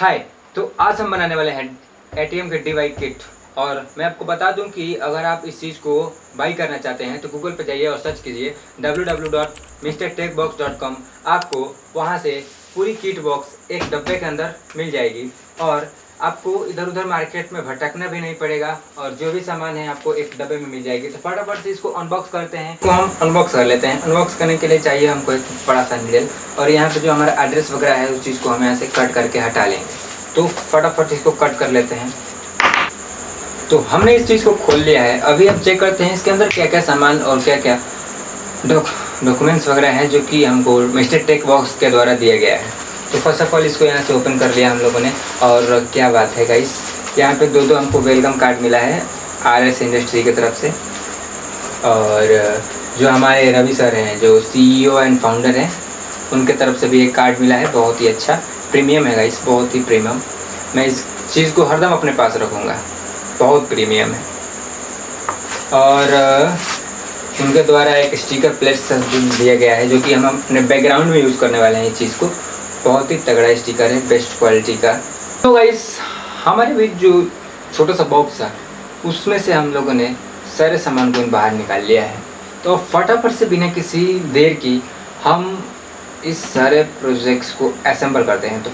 हाय। तो आज हम बनाने वाले हैं एटीएम के DY किट। और मैं आपको बता दूं कि अगर आप इस चीज़ को बाई करना चाहते हैं तो गूगल पर जाइए और सर्च कीजिए www.mrtechbox.com। आपको वहां से पूरी किट बॉक्स एक डब्बे के अंदर मिल जाएगी और आपको इधर उधर मार्केट में भटकना भी नहीं पड़ेगा और जो भी सामान है आपको एक डब्बे में मिल जाएगी। तो फटाफट से इसको अनबॉक्स करते हैं। तो हम अनबॉक्स कर लेते हैं। अनबॉक्स करने के लिए चाहिए हमको एक बड़ा सा नीडल और यहाँ पे जो हमारा एड्रेस वगैरह है उस चीज़ को हम यहाँ से कट करके हटा लेंगे। तो फटाफट इसको कट कर लेते हैं। तो हमने इस चीज़ को खोल लिया है। अभी हम चेक करते हैं इसके अंदर क्या क्या सामान और क्या क्या डॉक्यूमेंट्स वगैरह हैं जो कि हमको मिस्टर टेक बॉक्स के द्वारा दिया गया है। तो फर्स्ट ऑफ ऑल इसको यहाँ से ओपन कर लिया हम लोगों ने। और क्या बात है गाइस, यहाँ पे दो हमको वेलकम कार्ड मिला है RS इंडस्ट्री की तरफ से। और जो हमारे रवि सर हैं जो CEO एंड फाउंडर हैं उनके तरफ से भी एक कार्ड मिला है। बहुत ही अच्छा प्रीमियम है गाइस, बहुत ही प्रीमियम। मैं इस चीज़ को हरदम अपने पास रखूँगा, बहुत प्रीमियम है। और उनके द्वारा एक स्टिकर प्लेट दिया गया है जो कि हम अपने बैकग्राउंड में यूज़ करने वाले हैं। इस चीज़ को बहुत ही तगड़ा स्टिकर है, बेस्ट क्वालिटी का। तो गाइस हमारे बीच जो छोटा सा बॉक्स है उसमें से हम लोगों ने सारे सामान को बाहर निकाल लिया है। तो फटाफट से बिना किसी देर की हम इस सारे प्रोजेक्ट्स को असेंबल करते हैं। तो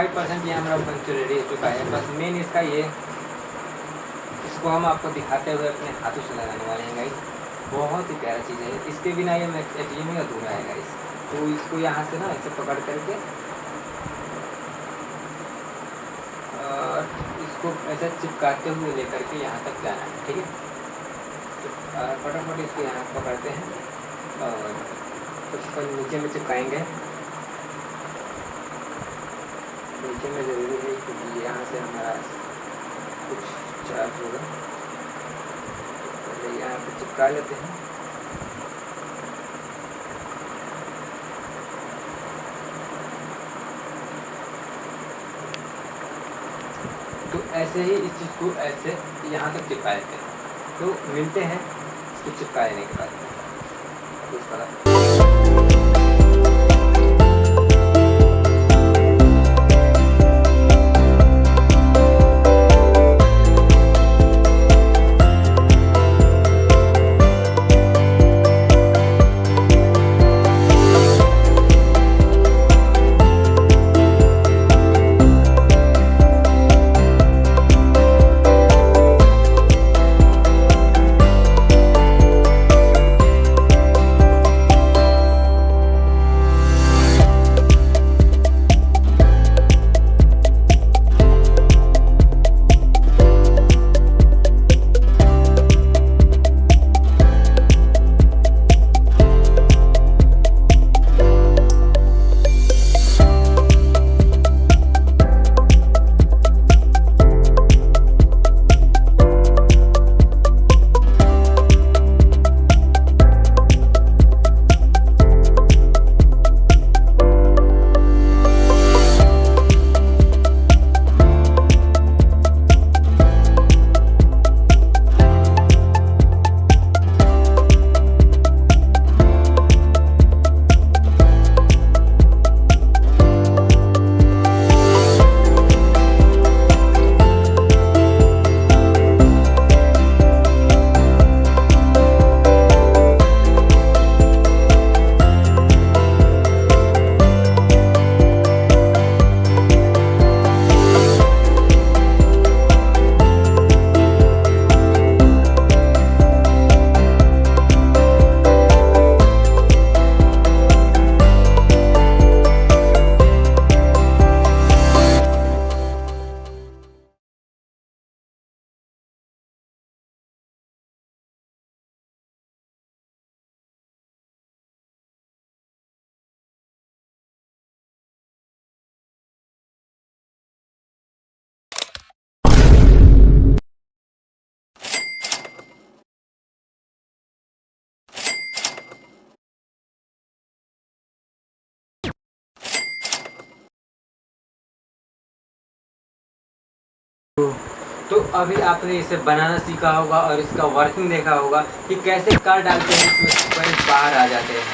95% ये हमारा पंक्चर रेडी हो चुका है। बस मेन इसका ये, इसको हम आपको दिखाते हुए अपने हाथों से लगाने वाले हैं गाइस। बहुत ही प्यारा चीज़ है, इसके बिना ये ATM ही अधूरा है गाइस। तो इसको यहाँ से ना ऐसे पकड़ करके और इसको ऐसे चिपकाते हुए लेकर के यहाँ तक जाना है, ठीक है। तो फटाफट इसको यहाँ पकड़ते हैं और उसको नीचे में चिपकाएंगे। नीचे में ज़रूरी है क्योंकि यहाँ से हमारा कुछ चार्ज होगा। पहले यहाँ पे चिपका लेते हैं। तो ऐसे ही इस चीज़ को ऐसे यहाँ तक चिपका लेते हैं। तो मिलते हैं इसको चिपका लेने के बाद। तो अभी आपने इसे बनाना सीखा होगा और इसका वर्किंग देखा होगा कि कैसे कर डालते हैं इसमें कॉइन्स बाहर आ जाते हैं।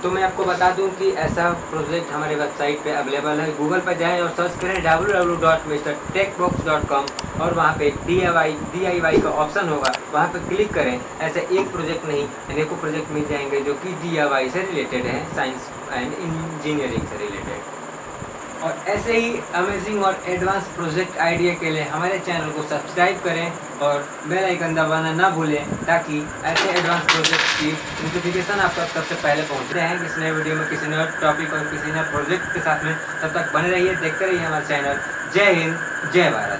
तो मैं आपको बता दूं कि ऐसा प्रोजेक्ट हमारे वेबसाइट पे अवेलेबल है। गूगल पर जाएं और सर्च करें www.mrtechbox.com और वहाँ पे DIY का ऑप्शन होगा, वहाँ पे क्लिक करें। ऐसे एक प्रोजेक्ट नहीं, अनेकों प्रोजेक्ट मिल जाएंगे जो कि DIY से रिलेटेड हैं, साइंस एंड इंजीनियरिंग से रिलेटेड। और ऐसे ही अमेजिंग और एडवांस प्रोजेक्ट आइडिया के लिए हमारे चैनल को सब्सक्राइब करें और बेल आइकन दबाना ना भूलें, ताकि ऐसे एडवांस प्रोजेक्ट की नोटिफिकेशन आप तक सबसे पहले पहुंचते हैं किसी नए वीडियो में, किसी नए टॉपिक और किसी नए प्रोजेक्ट के साथ में। तब तक बने रहिए, देखते रहिए हमारा चैनल। जय हिंद, जय भारत।